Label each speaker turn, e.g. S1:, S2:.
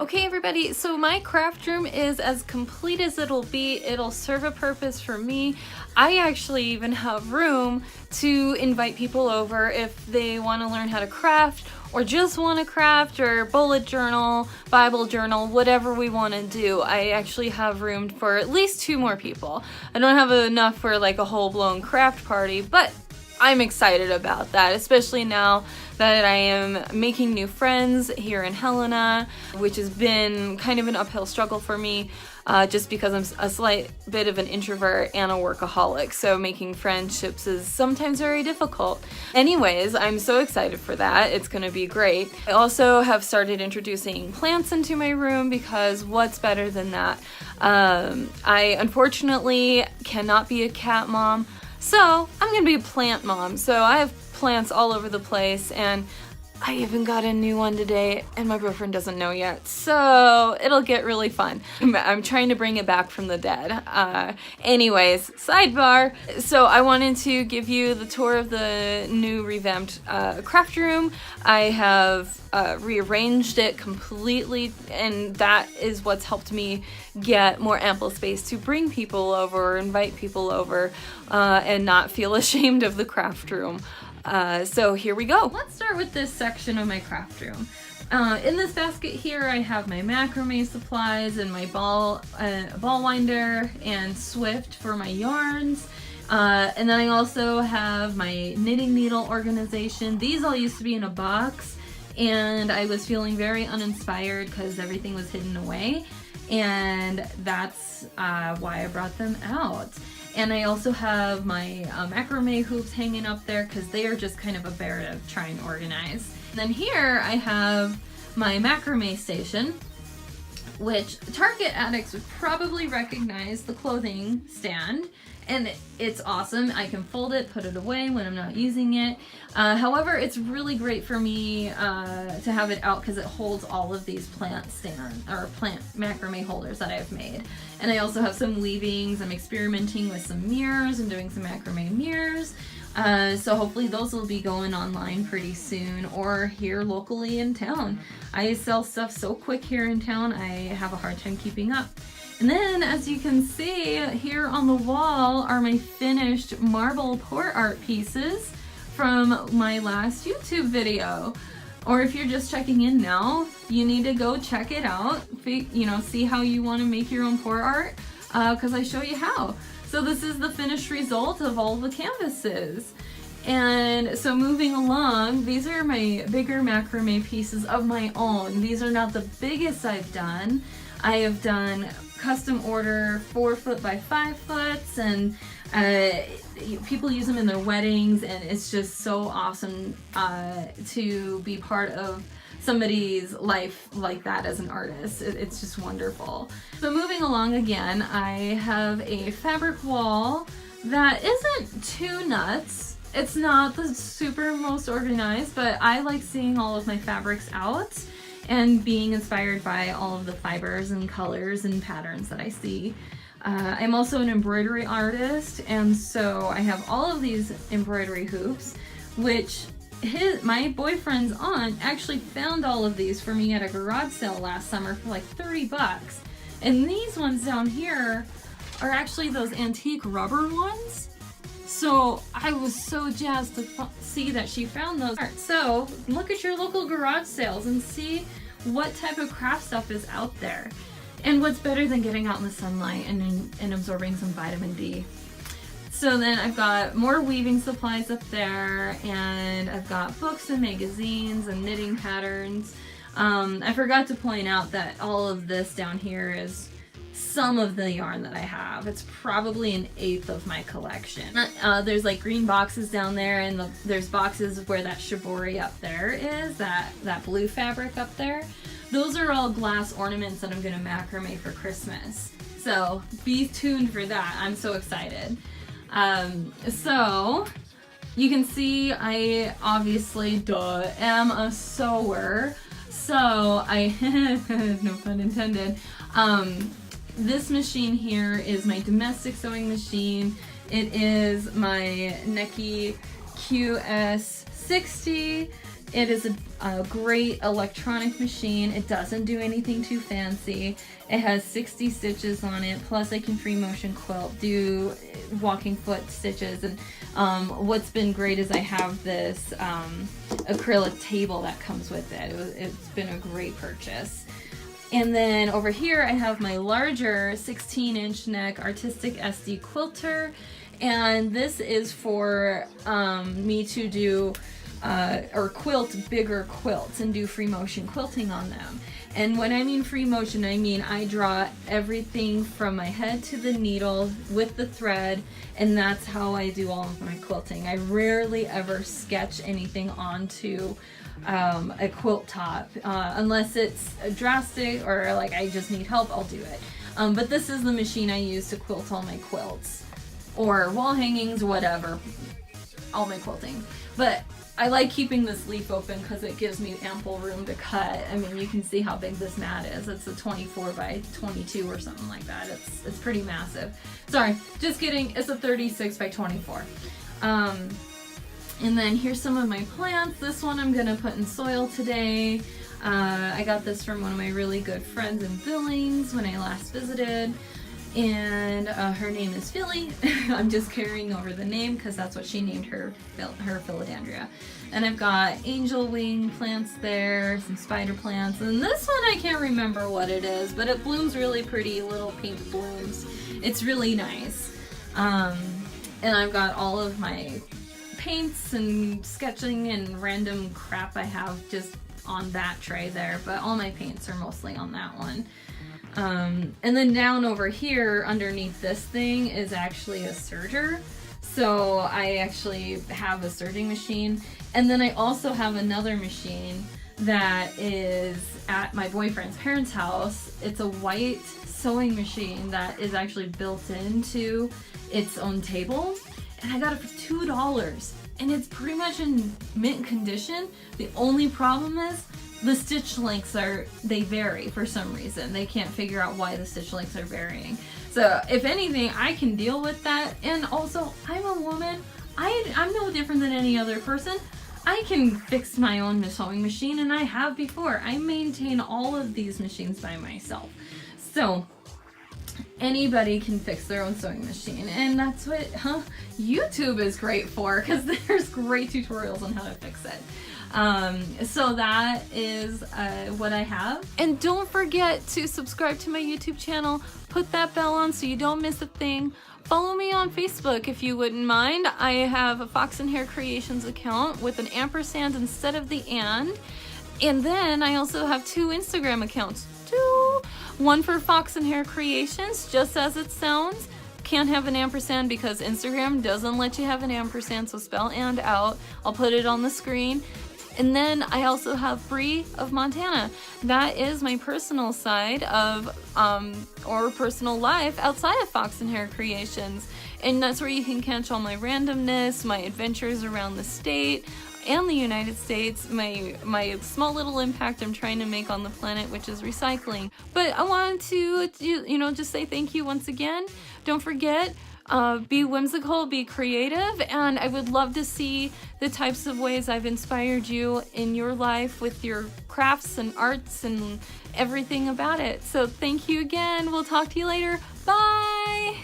S1: Okay everybody, so my craft room is as complete as it'll be. It'll serve a purpose for me. I actually even have room to invite people over if they want to learn how to craft or just want to craft or bullet journal, Bible journal, whatever we want to do. I actually have room for at least 2 more people. I don't have enough for like a whole-blown craft party, but I'm excited about that, especially now that I am making new friends here in Helena, which has been kind of an uphill struggle for me just because I'm a slight bit of an introvert and a workaholic, so making friendships is sometimes very difficult. Anyways, I'm so excited for that. It's going to be great. I also have started introducing plants into my room because what's better than that? I unfortunately cannot be a cat mom, so I'm gonna be a plant mom. So I have plants all over the place, and I even got a new one today and my boyfriend doesn't know yet, so it'll get really fun. I'm trying to bring it back from the dead. Anyways, sidebar. So I wanted to give you the tour of the new revamped craft room. I have rearranged it completely, and that is what's helped me get more ample space to bring people over or invite people over and not feel ashamed of the craft room. So here we go. Let's start with this section of my craft room. In this basket here I have my macrame supplies and my ball winder and Swift for my yarns. And then I also have my knitting needle organization. These all used to be in a box and I was feeling very uninspired because everything was hidden away, and that's why I brought them out. And I also have my macrame hoops hanging up there because they are just kind of a bear to try and organize. And then here I have my macrame station, which Target addicts would probably recognize the clothing stand, and it's awesome. I can fold it, put it away when I'm not using it. However, it's really great for me to have it out because it holds all of these plant macrame holders that I've made. And I also have some weavings. I'm experimenting with some mirrors and doing some macrame mirrors. So hopefully those will be going online pretty soon or here locally in town. I sell stuff so quick here in town, I have a hard time keeping up. And then, as you can see, here on the wall are my finished marble port art pieces from my last YouTube video. Or if you're just checking in now, you need to go check it out, you know, see how you want to make your own port art, because I show you how. So this is the finished result of all the canvases. And so moving along, these are my bigger macrame pieces of my own. These are not the biggest I've done. I have done custom order 4 foot by 5 foot, and people use them in their weddings, and it's just so awesome to be part of somebody's life like that as an artist. It's just wonderful. So moving along again, I have a fabric wall that isn't too nuts. It's not the super most organized, but I like seeing all of my fabrics out and being inspired by all of the fibers and colors and patterns that I see. I'm also an embroidery artist, and so I have all of these embroidery hoops, which my boyfriend's aunt actually found all of these for me at a garage sale last summer for like 30 bucks. And these ones down here are actually those antique rubber ones. So I was so jazzed to see that she found those. So look at your local garage sales and see what type of craft stuff is out there. And what's better than getting out in the sunlight and absorbing some vitamin D. So then I've got more weaving supplies up there, and I've got books and magazines and knitting patterns. I forgot to point out that all of this down here is some of the yarn that I have. It's probably 1/8 of my collection. There's like green boxes down there, and there's boxes where that shibori up there is, that blue fabric up there. Those are all glass ornaments that I'm gonna macrame for Christmas. So be tuned for that. I'm so excited. So you can see I obviously am a sewer. So I, no pun intended, this machine here is my domestic sewing machine. It is my Necky QS60. It is a great electronic machine. It doesn't do anything too fancy. It has 60 stitches on it, plus I can free motion quilt, do walking foot stitches, and what's been great is I have this acrylic table that comes with it. It's been a great purchase. And then over here I have my larger 16-inch neck artistic SD quilter, and this is for me to do or quilt bigger quilts and do free motion quilting on them. And when I mean free motion, I mean I draw everything from my head to the needle with the thread, and that's how I do all of my quilting. I rarely ever sketch anything onto a quilt top unless it's drastic or like I just need help, I'll do it. But this is the machine I use to quilt all my quilts or wall hangings, whatever, all my quilting. But I like keeping this leaf open because it gives me ample room to cut. I mean, you can see how big this mat is. It's a 24 by 22 or something like that. It's pretty massive. Sorry, just kidding. It's a 36 by 24. And then here's some of my plants. This one I'm gonna put in soil today. I got this from one of my really good friends in Billings when I last visited. And her name is Philly. I'm just carrying over the name because that's what she named her philodendria. And I've got angel wing plants there, some spider plants, and this one I can't remember what it is, but it blooms really pretty, little pink blooms. It's really nice. And I've got all of my paints and sketching and random crap I have just on that tray there, but all my paints are mostly on that one. And then down over here underneath this thing is actually a serger. So I actually have a serging machine, and then I also have another machine that is at my boyfriend's parents' house. It's a white sewing machine that is actually built into its own table, and I got it for $2, and it's pretty much in mint condition. The only problem is the stitch lengths they vary for some reason. They can't figure out why the stitch lengths are varying. So if anything, I can deal with that. And also, I'm a woman. I'm no different than any other person. I can fix my own sewing machine, and I have before. I maintain all of these machines by myself. So anybody can fix their own sewing machine, and that's what YouTube is great for, because there's great tutorials on how to fix it. So that is what I have. And don't forget to subscribe to my YouTube channel. Put that bell on so you don't miss a thing. Follow me on Facebook if you wouldn't mind. I have a Fox and Hare Creations account with an ampersand instead of the and. And then I also have 2 Instagram accounts. 2. One for Fox and Hare Creations, just as it sounds. Can't have an ampersand because Instagram doesn't let you have an ampersand, so spell and out. I'll put it on the screen. And then I also have Bree of Montana. That is my personal side of, or personal life outside of Fox and Hare Creations. And that's where you can catch all my randomness, my adventures around the state and the United States, my small little impact I'm trying to make on the planet, which is recycling. But I wanted to, just say thank you once again. Don't forget, be whimsical, be creative, and I would love to see the types of ways I've inspired you in your life with your crafts and arts and everything about it. So thank you again. We'll talk to you later. Bye!